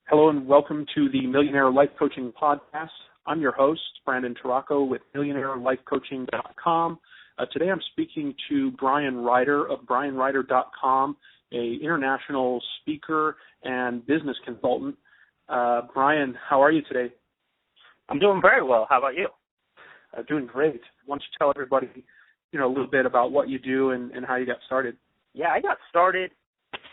Hello and welcome to the Millionaire Life Coaching Podcast. I'm your host, Brandon Taracco with MillionaireLifeCoaching.com. Today I'm speaking to Bryan Rider of BryanRider.com, a international speaker and business consultant. Bryan, how are you today? I'm doing very well. How about you? Doing great. Why don't you tell everybody, a little bit about what you do and how you got started? Yeah, I got started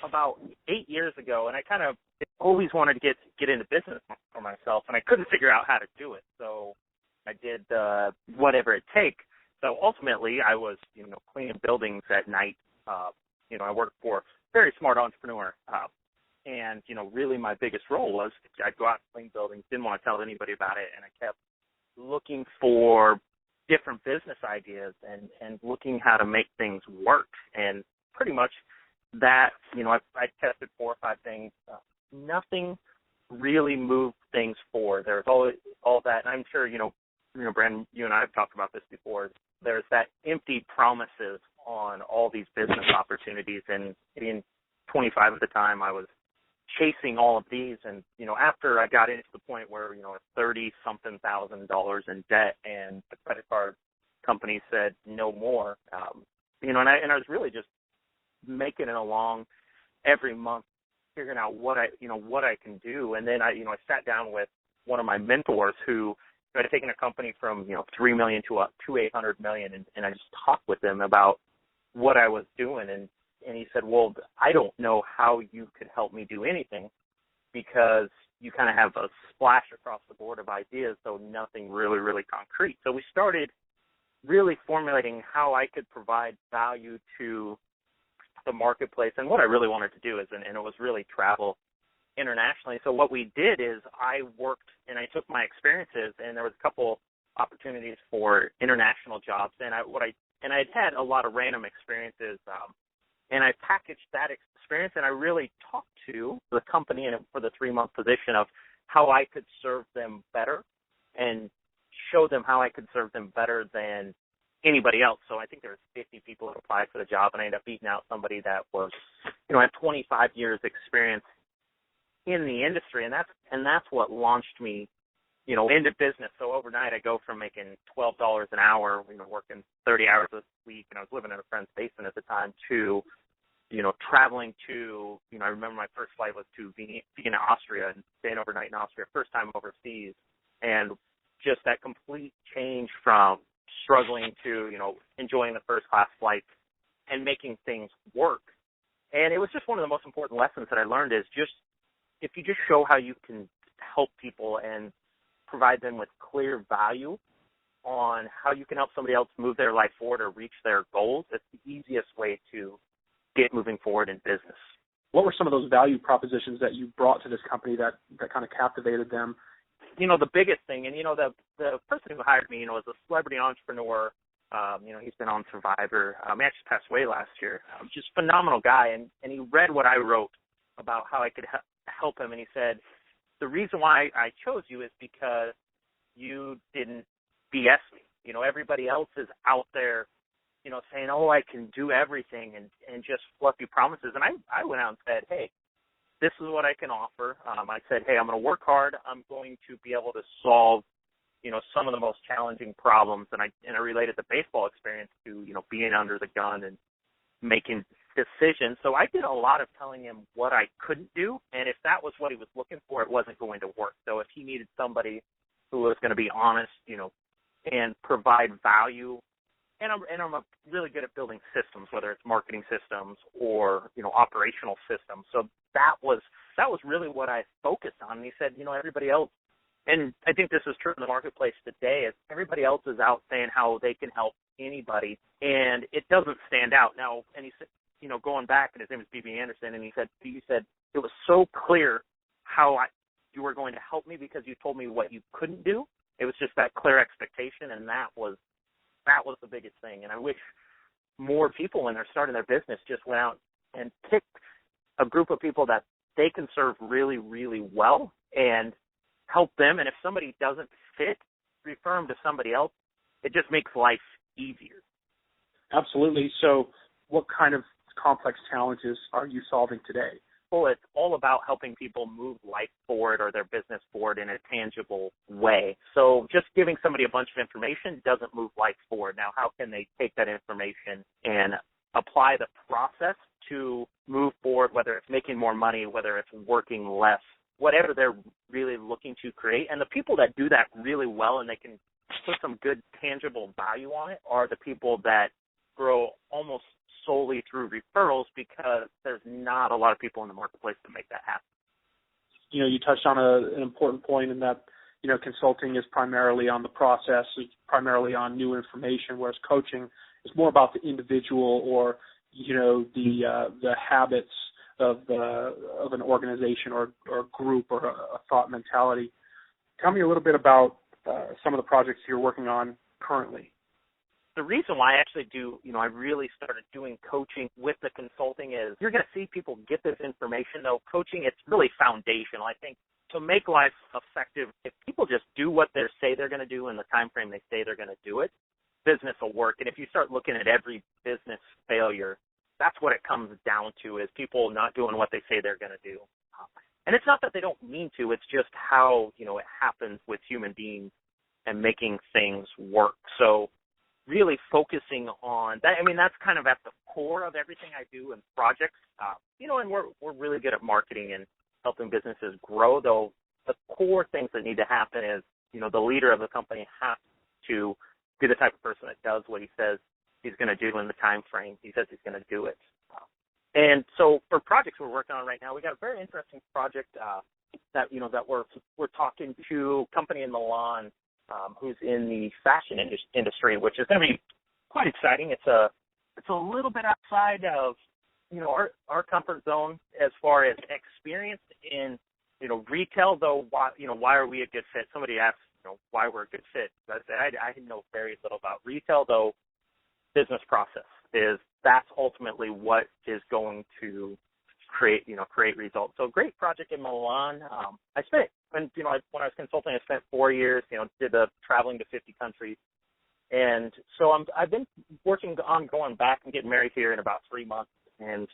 about 8 years ago, and I kind of always wanted to get into business for myself, and I couldn't figure out how to do it. So I did whatever it takes. So ultimately, I was, cleaning buildings at night. I worked for a very smart entrepreneur, and really my biggest role was I'd go out and clean buildings, didn't want to tell anybody about it, and I kept looking for different business ideas and looking how to make things work. And pretty much that, I tested 4 or 5 things. Nothing really moved things forward. There's always all that, and I'm sure, Brandon, you and I have talked about this before. There's that empty promises on all these business opportunities, and in 25 at the time, I was chasing all of these, and after I got into the point where $30-something thousand in debt, and the credit card company said no more, and I was really just making it along every month, figuring out what I can do, and then I sat down with one of my mentors who had taken a company from $3 million to $800 million, and I just talked with him about what I was doing, and he said, well, I don't know how you could help me do anything because you kind of have a splash across the board of ideas, so nothing really, really concrete. So we started really formulating how I could provide value to the marketplace. And what I really wanted to do is, and it was really travel internationally. So what we did is I worked and I took my experiences, and there was a couple opportunities for international jobs, and I'd had a lot of random experiences, and I packaged that experience, and I really talked to the company for the 3-month position of how I could serve them better and show them how I could serve them better than anybody else. So I think there was 50 people that applied for the job, and I ended up beating out somebody that was, had 25 years experience in the industry, and that's what launched me, into business. So overnight I go from making $12 an hour, working 30 hours a week, and I was living in a friend's basement at the time, to traveling to, I remember my first flight was to Vienna, Austria, and staying overnight in Austria, first time overseas, and just that complete change from struggling to, enjoying the first class flights and making things work. And it was just one of the most important lessons that I learned is just, if you just show how you can help people and provide them with clear value on how you can help somebody else move their life forward or reach their goals, it's the easiest way to get moving forward in business. What were some of those value propositions that you brought to this company that kind of captivated them? The biggest thing, and, the person who hired me, was a celebrity entrepreneur. He's been on Survivor. He actually passed away last year. Just a phenomenal guy, and he read what I wrote about how I could help him, and he said, the reason why I chose you is because you didn't BS me. Everybody else is out there, saying, oh, I can do everything and just fluffy promises. And I went out and said, hey, this is what I can offer. I said, hey, I'm going to work hard. I'm going to be able to solve, some of the most challenging problems. And I related the baseball experience to, being under the gun and making decisions. So I did a lot of telling him what I couldn't do. And if that was what he was looking for, it wasn't going to work. So if he needed somebody who was going to be honest, and provide value, and I'm really good at building systems, whether it's marketing systems or, operational systems. So that was really what I focused on. And he said, everybody else, and I think this is true in the marketplace today, is everybody else is out saying how they can help anybody, and it doesn't stand out. Now, and he said, going back, and his name is B.B. Anderson, and he said it was so clear how you were going to help me because you told me what you couldn't do. It was just that clear expectation, and that was the biggest thing. And I wish more people, when they're starting their business, just went out and picked a group of people that they can serve really, really well and help them. And if somebody doesn't fit, refer them to somebody else. It just makes life easier. Absolutely. So what kind of complex challenges are you solving today? people, it's all about helping people move life forward or their business forward in a tangible way. So just giving somebody a bunch of information doesn't move life forward. Now, how can they take that information and apply the process to move forward, whether it's making more money, whether it's working less, whatever they're really looking to create? And the people that do that really well and they can put some good tangible value on it are the people that grow almost solely through referrals, because there's not a lot of people in the marketplace to make that happen. You touched on an important point in that, consulting is primarily on the process, is primarily on new information, whereas coaching is more about the individual or, the habits of an organization or group or a thought mentality. Tell me a little bit about some of the projects you're working on currently. The reason why I actually do, I really started doing coaching with the consulting is you're going to see people get this information, though. Coaching, it's really foundational. I think to make life effective, if people just do what they say they're going to do in the time frame they say they're going to do it, business will work. And if you start looking at every business failure, that's what it comes down to, is people not doing what they say they're going to do. And it's not that they don't mean to, it's just how, it happens with human beings and making things work. So really focusing on that. I mean, that's kind of at the core of everything I do in projects. And we're really good at marketing and helping businesses grow, though the core things that need to happen is, the leader of the company has to be the type of person that does what he says he's going to do in the time frame he says he's going to do it. And so for projects we're working on right now, we got a very interesting project that we're talking to a company in Milan who's in the fashion industry, which is going to be quite exciting. It's a little bit outside of our comfort zone as far as experience in retail. Though why are we a good fit? Somebody asked why we're a good fit. I said I know very little about retail, though business process that's ultimately what is going to create results. So great project in Milan. I spent when I was consulting, I spent 4 years, did the traveling to 50 countries. And so I've been working on going back and getting married here in about 3 months. And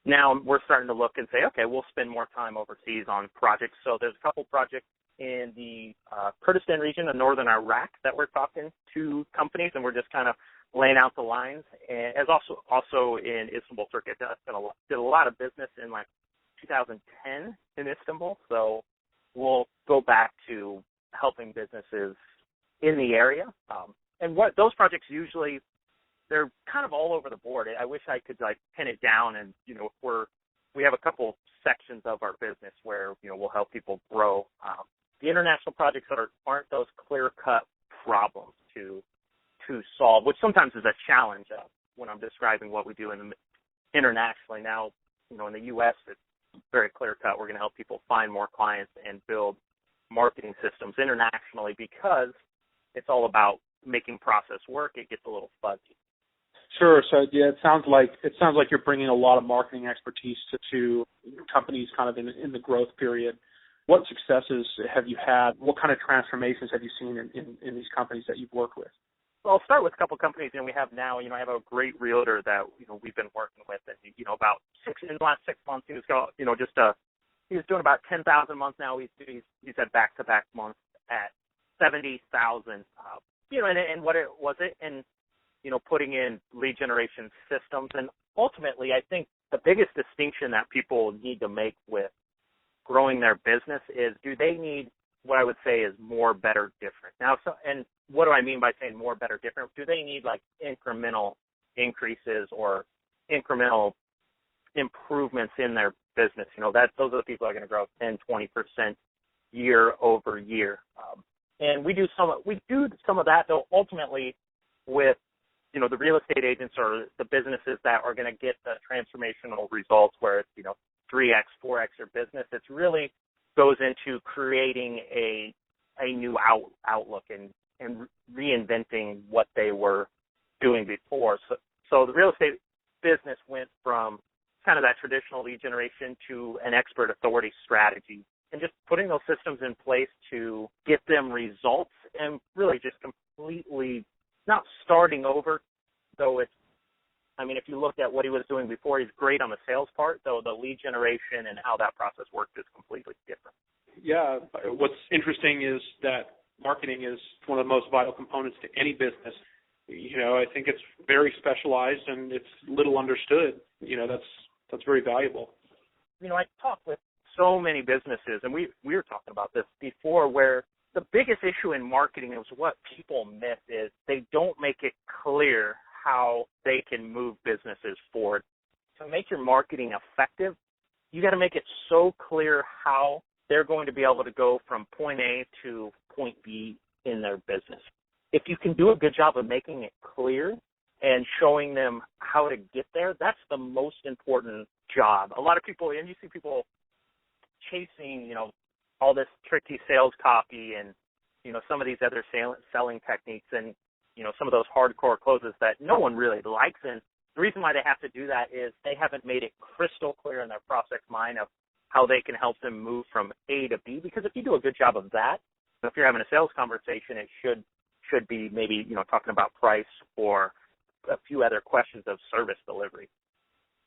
now we're starting to look and say, okay, we'll spend more time overseas on projects. So there's a couple projects in the Kurdistan region of northern Iraq that we're talking to companies, and we're just kind of laying out the lines. And as also in Istanbul, Turkey, did a lot of business in 2010 in Istanbul. So we'll go back to helping businesses in the area. And what those projects usually, they're kind of all over the board. I wish I could pin it down, and we have a couple sections of our business where we'll help people grow. The international projects aren't those clear-cut problems to solve, which sometimes is a challenge when I'm describing what we do internationally. Now, in the U.S., it's very clear-cut. We're going to help people find more clients and build marketing systems. Internationally, because it's all about making process work, it gets a little fuzzy. Sure. So yeah, it sounds like you're bringing a lot of marketing expertise to companies kind of in the growth period. What successes have you had? What kind of transformations have you seen in these companies that you've worked with? Well, I'll start with a couple companies we have now. I have a great realtor that we've been working with, and about in the last 6 months he was he was doing about 10,000 a month now. He's had back-to-back months at 70,000. And what it was it, and putting in lead generation systems. And ultimately, I think the biggest distinction that people need to make with growing their business is, do they need what I would say is more, better, different? Now, and what do I mean by saying more, better, different? Do they need incremental increases or incremental improvements in their business? Those are the people that are going to grow 10, 20% year over year. And we do some of that, though, ultimately with the real estate agents or the businesses that are going to get the transformational results where it's 3x, 4x your business. It really goes into creating a new outlook and reinventing what they were doing before. So the real estate business went from kind of that traditional lead generation to an expert authority strategy, and just putting those systems in place to get them results, and really just completely not starting over, though it's I mean, if you looked at what he was doing before, he's great on the sales part, though the lead generation and how that process works is completely different. Yeah, what's interesting is that marketing is one of the most vital components to any business. I think it's very specialized and it's little understood. That's very valuable. I talk with so many businesses, and we were talking about this before, where the biggest issue in marketing is what people miss is they don't make it clear how they can move businesses forward. To make your marketing effective, you got to make it so clear how they're going to be able to go from point A to point B in their business. If you can do a good job of making it clear and showing them how to get there, that's the most important job. A lot of people, and you see people chasing, all this tricky sales copy and, some of these other selling techniques and, some of those hardcore closes that no one really likes. And the reason why they have to do that is they haven't made it crystal clear in their prospect's mind of how they can help them move from A to B. Because if you do a good job of that, if you're having a sales conversation, it should be maybe, talking about price or a few other questions of service delivery.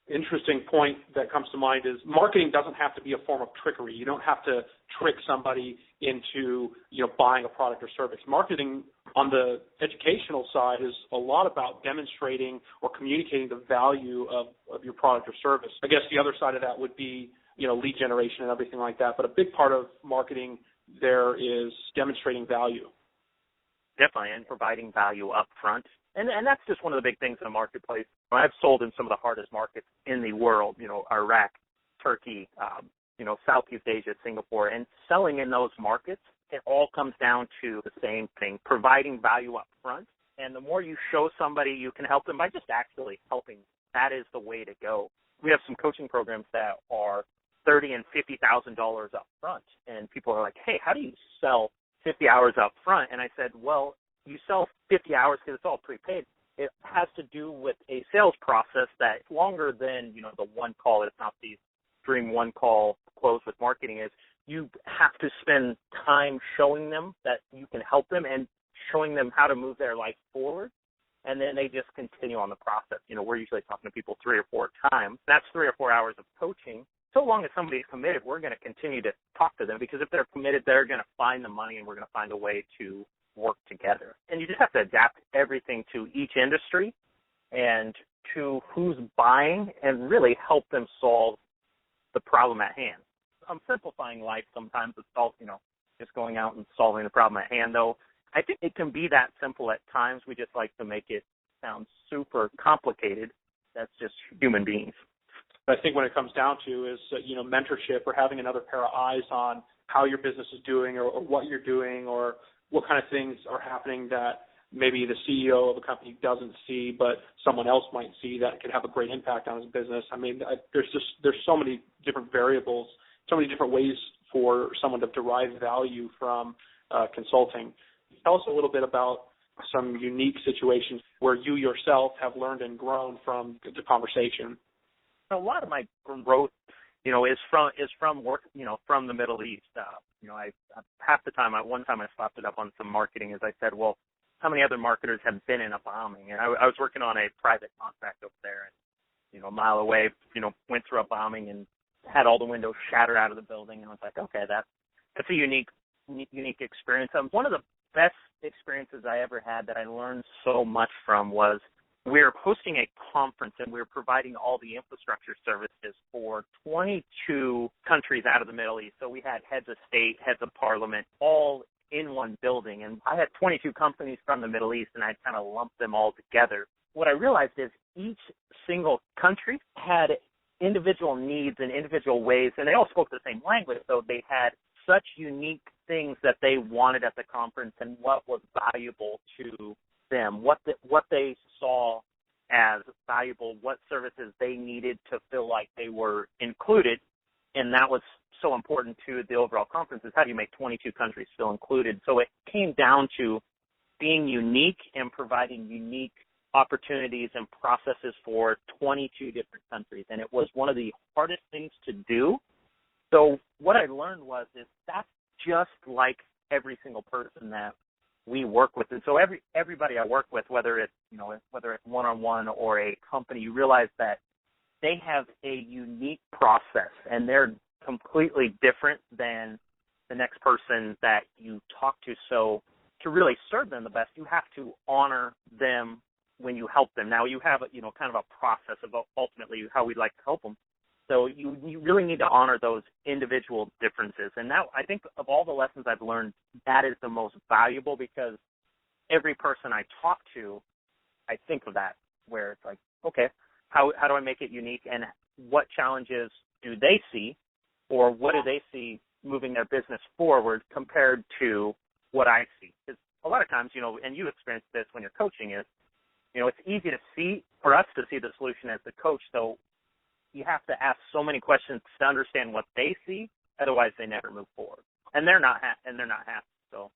Interesting point that comes to mind is marketing doesn't have to be a form of trickery. You don't have to trick somebody into, buying a product or service. Marketing on the educational side is a lot about demonstrating or communicating the value of your product or service. I guess the other side of that would be, lead generation and everything like that. But a big part of marketing there is demonstrating value. Definitely, and providing value up front. And that's just one of the big things in the marketplace. I've sold in some of the hardest markets in the world, Iraq, Turkey, Southeast Asia, Singapore, and selling in those markets, it all comes down to the same thing, providing value up front. And the more you show somebody you can help them by just actually helping, that is the way to go. We have some coaching programs that are $30,000 and $50,000 up front, and people are like, hey, how do you sell 50 hours up front? And I said, well, you sell 50 hours because it's all prepaid. It has to do with a sales process that's longer than, the one call. It's not the dream one call close with marketing. Is you have to spend time showing them that you can help them and showing them how to move their life forward. And then they just continue on the process. We're usually talking to people 3 or 4 times. That's 3 or 4 hours of coaching. So long as somebody's committed, we're going to continue to talk to them, because if they're committed, they're going to find the money and we're going to find a way to work together. And you just have to adapt everything to each industry and to who's buying and really help them solve the problem at hand. I'm simplifying life sometimes. It's all, just going out and solving the problem at hand, though. I think it can be that simple at times. We just like to make it sound super complicated. That's just human beings. I think when it comes down to is, mentorship or having another pair of eyes on how your business is doing or what you're doing or what kind of things are happening that maybe the CEO of a company doesn't see, but someone else might see that could have a great impact on his business. I mean, there's so many different variables, so many different ways for someone to derive value from consulting. Tell us a little bit about some unique situations where you yourself have learned and grown from the conversation. A lot of my growth, is from work, from the Middle East. I half the time, one time I slapped it up on some marketing, as I said, well, how many other marketers have been in a bombing? And I was working on a private contract over there, and, a mile away, went through a bombing and had all the windows shattered out of the building. And I was like, okay, that's a unique experience. One of the best experiences I ever had that I learned so much from was we were hosting a conference, and we were providing all the infrastructure services for 22 countries out of the Middle East. So we had heads of state, heads of parliament, all in one building. And I had 22 companies from the Middle East, and I kind of lumped them all together. What I realized is each single country had individual needs and individual ways, and they all spoke the same language, so they had such unique things that they wanted at the conference and what was valuable to them, what they saw as valuable, what services they needed to feel like they were included. And that was so important to the overall conference, is how do you make 22 countries feel included? So it came down to being unique and providing unique opportunities and processes for 22 different countries. And it was one of the hardest things to do. So what I learned is that's just like every single person that we work with. And so everybody I work with, whether it's one-on-one or a company, you realize that they have a unique process, and they're completely different than the next person that you talk to. So to really serve them the best, you have to honor them when you help them. Now, you have kind of a process of ultimately how we'd like to help them. So you really need to honor those individual differences. And now I think of all the lessons I've learned, that is the most valuable, because every person I talk to, I think of that, where it's like, okay, how do I make it unique, and what challenges do they see, or what do they see moving their business forward compared to what I see? Because a lot of times, and you experience this when you're coaching, is, it's easy for us to see the solution as the coach. So you have to ask so many questions to understand what they see. Otherwise, they never move forward, and they're not happy. So,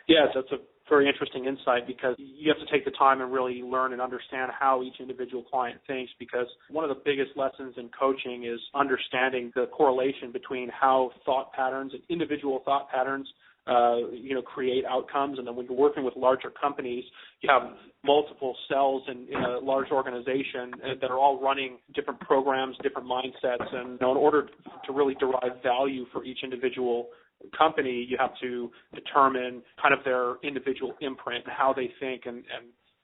yes, that's a very interesting insight, because you have to take the time and really learn and understand how each individual client thinks. Because one of the biggest lessons in coaching is understanding the correlation between how thought patterns and individual thought patterns create outcomes. And then when you're working with larger companies, you have multiple cells in a large organization that are all running different programs, different mindsets. And in order to really derive value for each individual company, you have to determine kind of their individual imprint and how they think and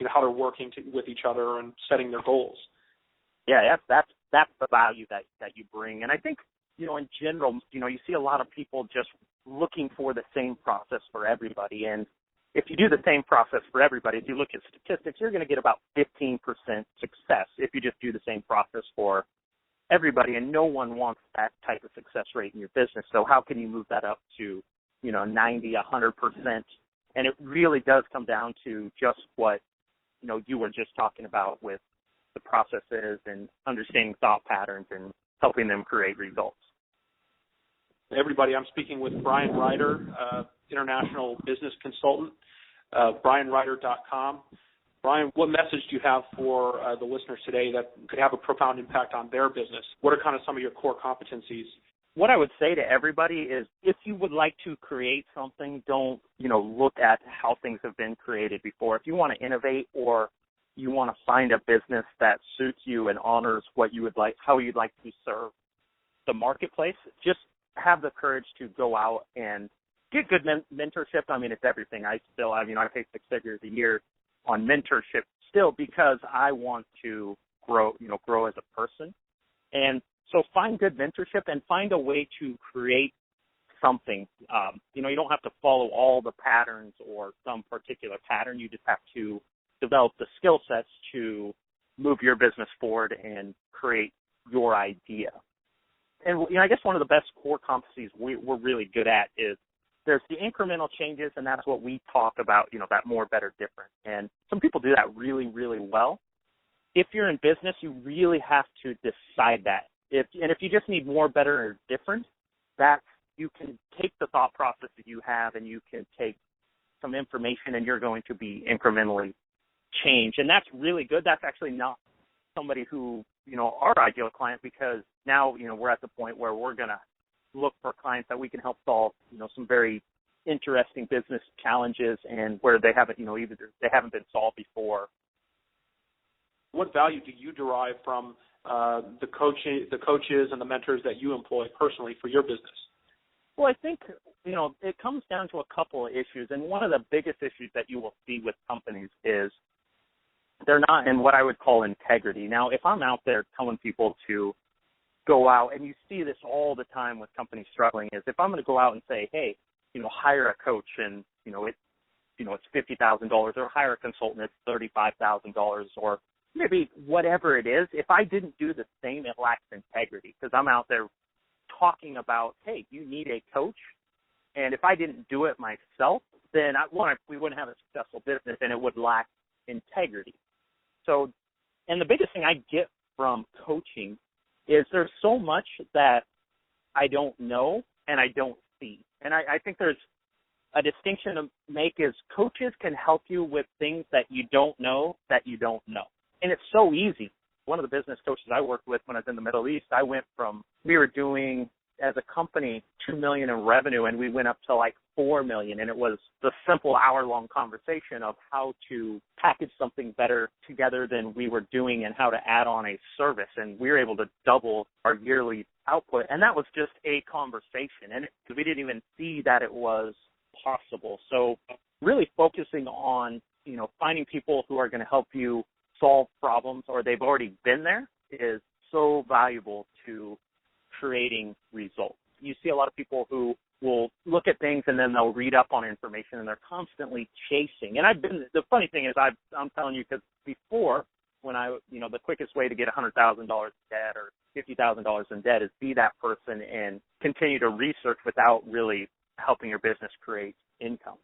how they're working with each other and setting their goals. Yeah, that's the value that you bring. And I think, in general, you see a lot of people just looking for the same process for everybody. And if you do the same process for everybody, if you look at statistics, you're going to get about 15% success if you just do the same process for everybody. And no one wants that type of success rate in your business. So how can you move that up to, 90, 100%? And it really does come down to just what, you were just talking about with the processes and understanding thought patterns and helping them create results. Everybody, I'm speaking with Bryan Rider, international business consultant, BryanRider.com. Bryan, what message do you have for the listeners today that could have a profound impact on their business? What are kind of some of your core competencies? What I would say to everybody is, if you would like to create something, don't, look at how things have been created before. If you want to innovate, or you want to find a business that suits you and honors what you would like, how you'd like to serve the marketplace, just have the courage to go out and get good mentorship. I mean, it's everything. I pay 6 figures a year on mentorship still, because I want to grow as a person. And so find good mentorship and find a way to create something. You don't have to follow all the patterns or some particular pattern. You just have to develop the skill sets to move your business forward and create your idea. And, I guess one of the best core competencies we're really good at is there's the incremental changes, and that's what we talk about, that more, better, different. And some people do that really, really well. If you're in business, you really have to decide that. If you just need more, better, or different, that you can take the thought process that you have and you can take some information and you're going to be incrementally changed. And that's really good. That's actually not somebody who, our ideal client, because now, we're at the point where we're going to look for clients that we can help solve, some very interesting business challenges and where they haven't, either they haven't been solved before. What value do you derive from the coaches and the mentors that you employ personally for your business? Well, I think, it comes down to a couple of issues. And one of the biggest issues that you will see with companies is they're not in what I would call integrity. Now, if I'm out there telling people to go out, and you see this all the time with companies struggling, is if I'm going to go out and say, hey, hire a coach and, it's $50,000, or hire a consultant, it's $35,000, or maybe whatever it is, if I didn't do the same, it lacks integrity, because I'm out there talking about, hey, you need a coach, and if I didn't do it myself, then we wouldn't have a successful business, and it would lack integrity. So, and the biggest thing I get from coaching is there's so much that I don't know and I don't see. And I think there's a distinction to make, is coaches can help you with things that you don't know that you don't know. And it's so easy. One of the business coaches I worked with when I was in the Middle East, we were doing as a company $2 million in revenue, and we went up to like $4 million, and it was the simple hour-long conversation of how to package something better together than we were doing and how to add on a service, and we were able to double our yearly output, and that was just a conversation, and we didn't even see that it was possible. So really focusing on, finding people who are going to help you solve problems or they've already been there is so valuable to creating results. You see a lot of people who will look at things and then they'll read up on information and they're constantly chasing. And the funny thing is I'm telling you, because before when the quickest way to get $100,000 in debt or $50,000 in debt is be that person and continue to research without really helping your business create income.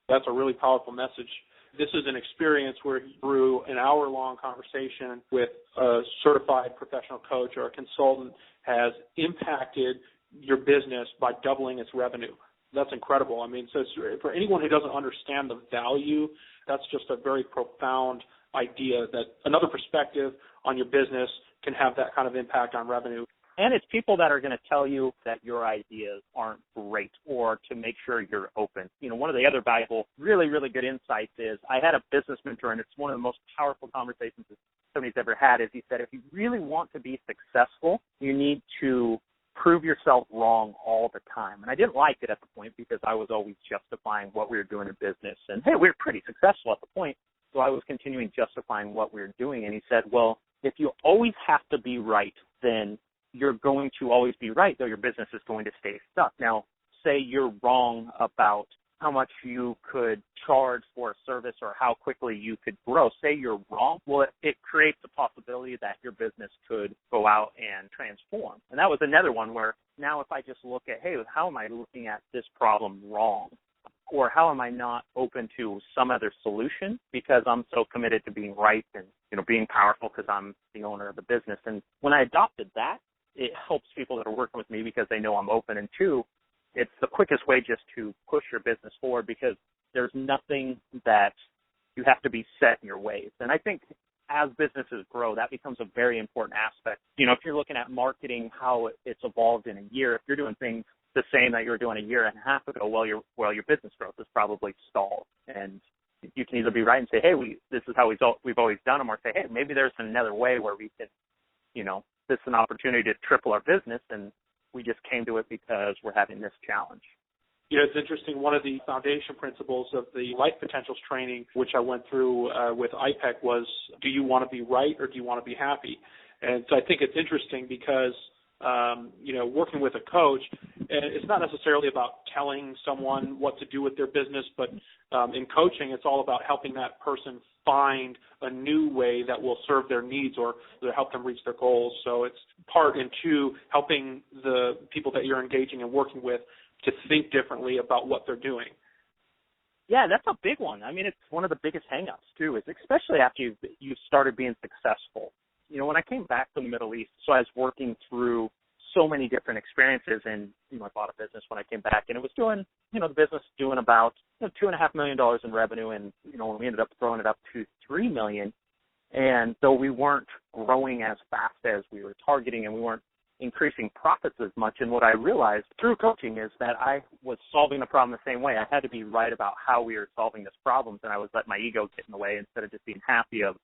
That's a really powerful message. This is an experience where through an hour-long conversation with a certified professional coach or a consultant has impacted your business by doubling its revenue. That's incredible. So for anyone who doesn't understand the value, that's just a very profound idea that another perspective on your business can have that kind of impact on revenue. And it's people that are going to tell you that your ideas aren't great or to make sure you're open. One of the other valuable, really, really good insights is I had a business mentor, and it's one of the most powerful conversations that somebody's ever had, is he said, if you really want to be successful, you need to prove yourself wrong all the time. And I didn't like it at the point because I was always justifying what we were doing in business. And, hey, we were pretty successful at the point, so I was continuing justifying what we were doing. And he said, well, if you always have to be right, then you're going to always be right, though your business is going to stay stuck. Now, say you're wrong about how much you could charge for a service or how quickly you could grow. Say you're wrong, well, it creates the possibility that your business could go out and transform. And that was another one where now if I just look at, hey, how am I looking at this problem wrong? Or how am I not open to some other solution because I'm so committed to being right and, being powerful because I'm the owner of the business. And when I adopted that, it helps people that are working with me because they know I'm open. And two, it's the quickest way just to push your business forward because there's nothing that you have to be set in your ways. And I think as businesses grow, that becomes a very important aspect. If you're looking at marketing, how it's evolved in a year, if you're doing things the same that you were doing a year and a half ago, well, your business growth is probably stalled. And you can either be right and say, hey, this is how we've always done them, or say, hey, maybe there's another way where we can, this is an opportunity to triple our business, and we just came to it because we're having this challenge. It's interesting. One of the foundation principles of the Life Potentials training, which I went through with IPEC, was, do you want to be right or do you want to be happy? And so I think it's interesting because, working with a coach, it's not necessarily about telling someone what to do with their business, but in coaching, it's all about helping that person find a new way that will serve their needs or to help them reach their goals. So it's part into helping the people that you're engaging and working with to think differently about what they're doing. Yeah, that's a big one. It's one of the biggest hang-ups, too, is especially after you've started being successful. When I came back from the Middle East, so I was working through so many different experiences, and I bought a business when I came back, and it was doing, the business doing about $2.5 million in revenue, and we ended up throwing it up to $3 million. And though we weren't growing as fast as we were targeting, and we weren't increasing profits as much, and what I realized through coaching is that I was solving the problem the same way. I had to be right about how we were solving this problem, and I was letting my ego get in the way instead of just being happy of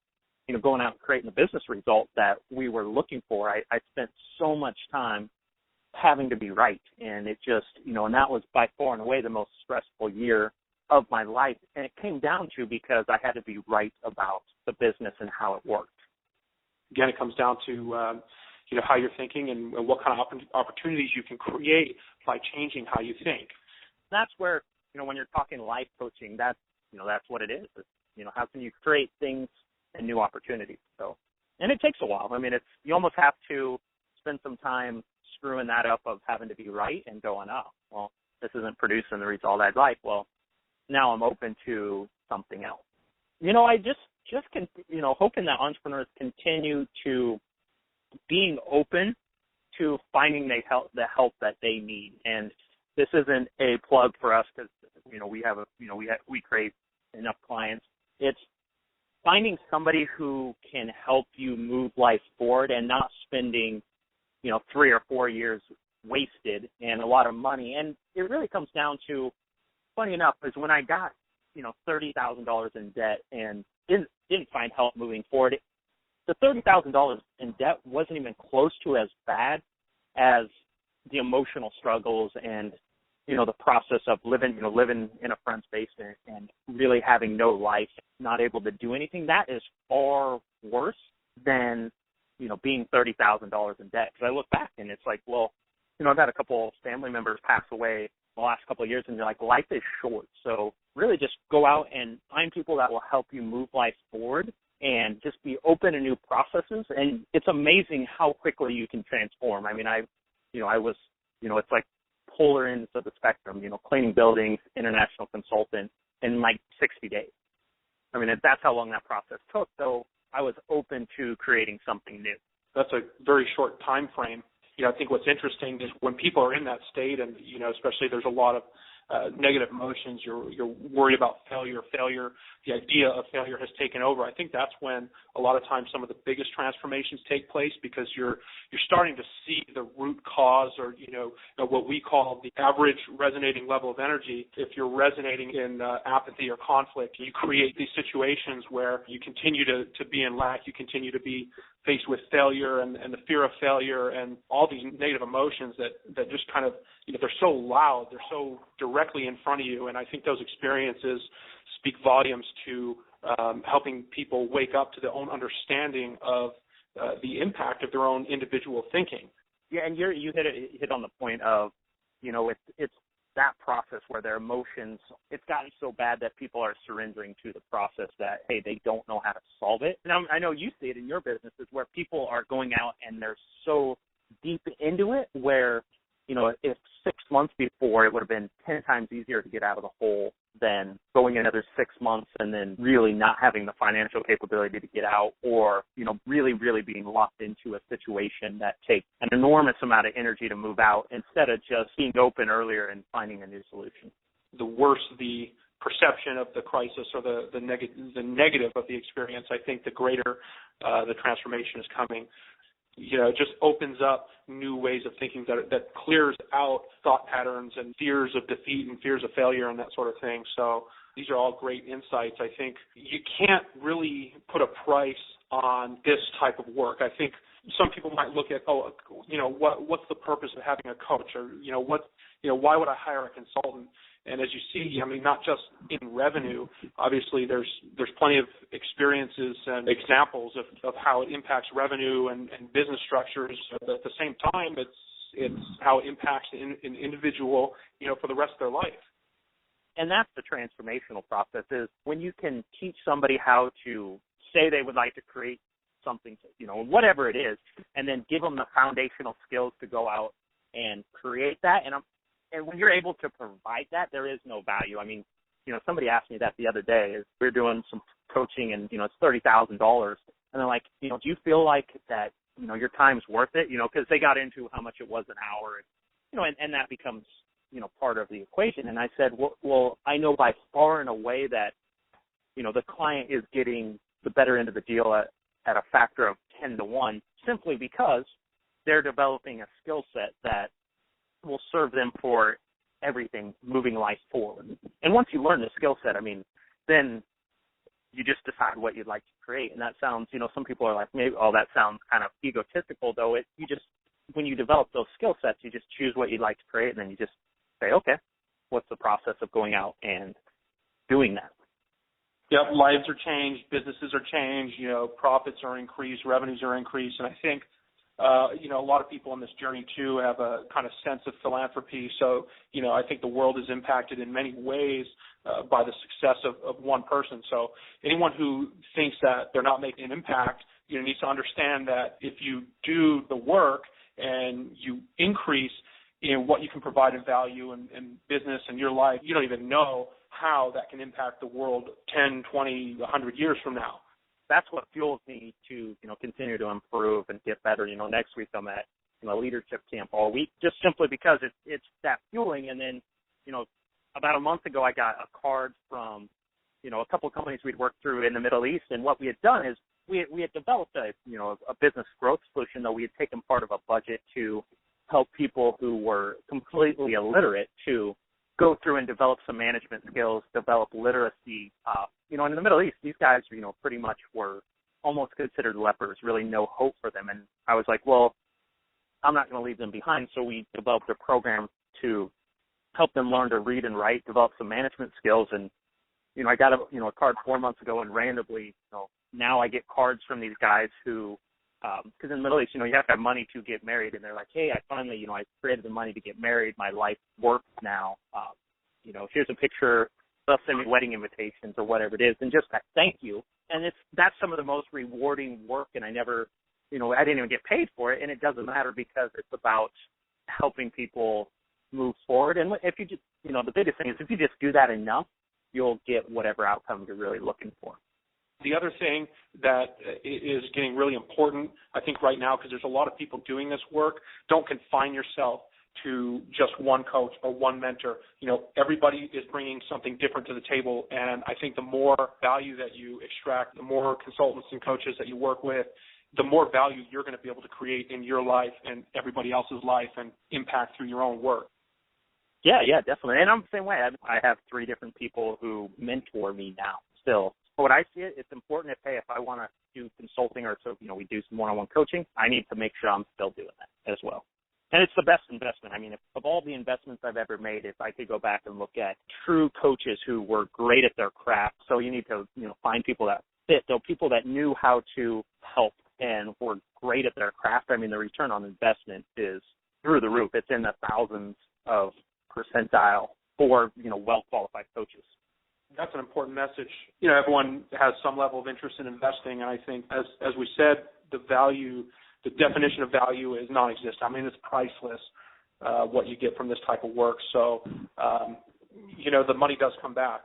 going out and creating the business result that we were looking for. I spent so much time having to be right, and it just, and that was by far and away the most stressful year of my life, and it came down to because I had to be right about the business and how it worked. Again, it comes down to, how you're thinking and what kind of opportunities you can create by changing how you think. That's where, when you're talking life coaching, that's what it is. It's, how can you create things and new opportunities? So, and it takes a while. You almost have to spend some time screwing that up of having to be right and going, oh, well, this isn't producing the result I'd like. Well, now I'm open to something else. I just can, hoping that entrepreneurs continue to being open to finding the help that they need. And this isn't a plug for us because, we create enough clients. It's finding somebody who can help you move life forward and not spending, 3 or 4 years wasted and a lot of money. And it really comes down to, funny enough, is when I got, $30,000 in debt and didn't find help moving forward, the $30,000 in debt wasn't even close to as bad as the emotional struggles and, the process of living in a friend's basement and really having no life, not able to do anything. That is far worse than, being $30,000 in debt. Because I look back and it's like, well, I've had a couple of family members pass away the last couple of years, and you're like, life is short. So really just go out and find people that will help you move life forward and just be open to new processes. And it's amazing how quickly you can transform. I mean, I was, it's like polar ends of the spectrum, cleaning buildings, international consultant in like 60 days. I mean, that's how long that process took. So I was open to creating something new. That's a very short time frame. I think what's interesting is when people are in that state and, especially there's a lot of negative emotions, you're worried about failure, the idea of failure has taken over. I think that's when a lot of times some of the biggest transformations take place, because you're starting to see the root cause, or, what we call the average resonating level of energy. If you're resonating in apathy or conflict, you create these situations where you continue to be in lack, you continue to be faced with failure and the fear of failure and all these negative emotions that just kind of, they're so loud, they're so directly in front of you. And I think those experiences speak volumes to helping people wake up to their own understanding of the impact of their own individual thinking. Yeah, and you hit on the point of, it's that process where their emotions, it's gotten so bad that people are surrendering to the process that, hey, they don't know how to solve it. And I know you see it in your businesses where people are going out and they're so deep into it where, if 6 months before it would have been 10 times easier to get out of the hole than going another 6 months and then really not having the financial capability to get out, or, really, really being locked into a situation that takes an enormous amount of energy to move out instead of just being open earlier and finding a new solution. The worse the perception of the crisis or the negative of the experience, I think the greater the transformation is coming. It just opens up new ways of thinking that clears out thought patterns and fears of defeat and fears of failure and that sort of thing. So these are all great insights. I think you can't really put a price on this type of work. I think some people might look at, what's the purpose of having a coach, or, why would I hire a consultant? And as you see, not just in revenue, obviously there's plenty of experiences and examples of how it impacts revenue and business structures. But at the same time, it's how it impacts an individual, for the rest of their life. And that's the transformational process, is when you can teach somebody how to say they would like to create something, whatever it is, and then give them the foundational skills to go out and create that. And when you're able to provide that, there is no value. I mean, somebody asked me that the other day. We're doing some coaching, and, it's $30,000. And they're like, do you feel like that, your time's worth it? Because they got into how much it was an hour, and that becomes, part of the equation. And I said, well, I know by far and away that, the client is getting the better end of the deal at a factor of 10 to 1, simply because they're developing a skill set that will serve them for everything moving life forward. And once you learn the skill set, then you just decide what you'd like to create. And that sounds, some people are like, maybe, that sounds kind of egotistical, though. When you develop those skill sets, you just choose what you'd like to create, and then you just say, okay, what's the process of going out and doing that? Yep, lives are changed, businesses are changed, profits are increased, revenues are increased, and I think a lot of people on this journey, too, have a kind of sense of philanthropy. So, I think the world is impacted in many ways by the success of one person. So anyone who thinks that they're not making an impact, needs to understand that if you do the work and you increase what you can provide in value and business and your life, you don't even know how that can impact the world 10, 20, 100 years from now. That's what fuels me to, continue to improve and get better. Next week I'm at a leadership camp all week, just simply because it's that fueling. And then, about a month ago, I got a card from, a couple of companies we'd worked through in the Middle East. And what we had done is we had developed a business growth solution, though we had taken part of a budget to help people who were completely illiterate to go through and develop some management skills, develop literacy. And in the Middle East, these guys, pretty much were almost considered lepers, really no hope for them. And I was like, well, I'm not going to leave them behind. So we developed a program to help them learn to read and write, develop some management skills. And, I got a card 4 months ago, and randomly, now I get cards from these guys who, because in the Middle East, you have to have money to get married. And they're like, hey, I finally, I created the money to get married. My life works now. Here's a picture. They'll send me wedding invitations or whatever it is. And just that thank you. And that's some of the most rewarding work. And I never, I didn't even get paid for it. And it doesn't matter because it's about helping people move forward. And if you just, the biggest thing is if you just do that enough, you'll get whatever outcome you're really looking for. The other thing that is getting really important, I think right now, because there's a lot of people doing this work, don't confine yourself to just one coach or one mentor. Everybody is bringing something different to the table, and I think the more value that you extract, the more consultants and coaches that you work with, the more value you're going to be able to create in your life and everybody else's life and impact through your own work. Yeah, definitely. And I'm the same way. I have 3 different people who mentor me now still. But what I see it's important if I want to do consulting or so, we do some one-on-one coaching, I need to make sure I'm still doing that as well. And it's the best investment. I mean, of all the investments I've ever made, if I could go back and look at true coaches who were great at their craft, so you need to, find people that fit, so people that knew how to help and were great at their craft. I mean, the return on investment is through the roof. It's in the thousands of percentile for, well-qualified coaches. That's an important message. Everyone has some level of interest in investing, and I think, as we said, the definition of value is non-existent. I mean, it's priceless, what you get from this type of work. So, the money does come back.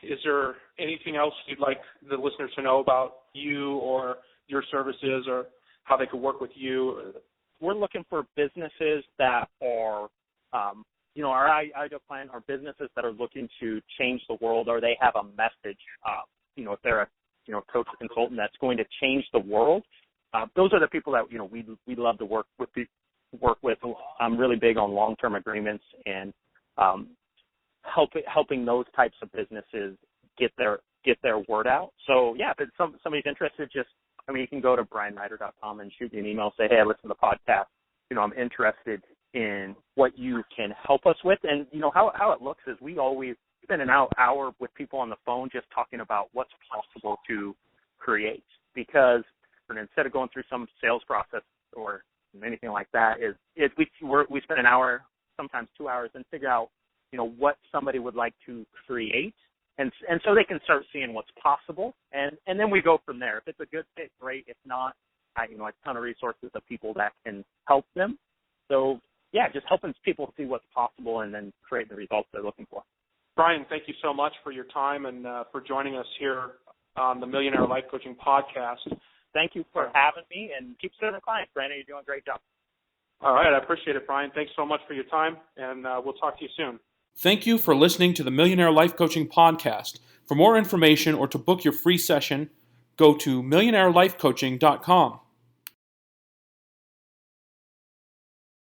Is there anything else you'd like the listeners to know about you or your services or how they could work with you? We're looking for businesses that are our ideal client are businesses that are looking to change the world, or they have a message. If they're a coach or consultant that's going to change the world, those are the people that we love to work with. I'm really big on long-term agreements and helping those types of businesses get their word out. So yeah, if somebody's interested, you can go to bryanrider.com and shoot me an email. Say, hey, I listened to the podcast. I'm interested in what you can help us with. And, how it looks is we always spend an hour with people on the phone just talking about what's possible to create. Because instead of going through some sales process or anything like that, we spend an hour, sometimes 2 hours, and figure out, what somebody would like to create. And so they can start seeing what's possible. And then we go from there. If it's a good fit, great. If not, a ton of resources of people that can help them. So, yeah, just helping people see what's possible and then create the results they're looking for. Brian, thank you so much for your time and for joining us here on the Millionaire Life Coaching Podcast. Thank you for having me, and keep serving clients, Brandon. You're doing a great job. All right, I appreciate it, Brian. Thanks so much for your time, and we'll talk to you soon. Thank you for listening to the Millionaire Life Coaching Podcast. For more information or to book your free session, go to millionairelifecoaching.com.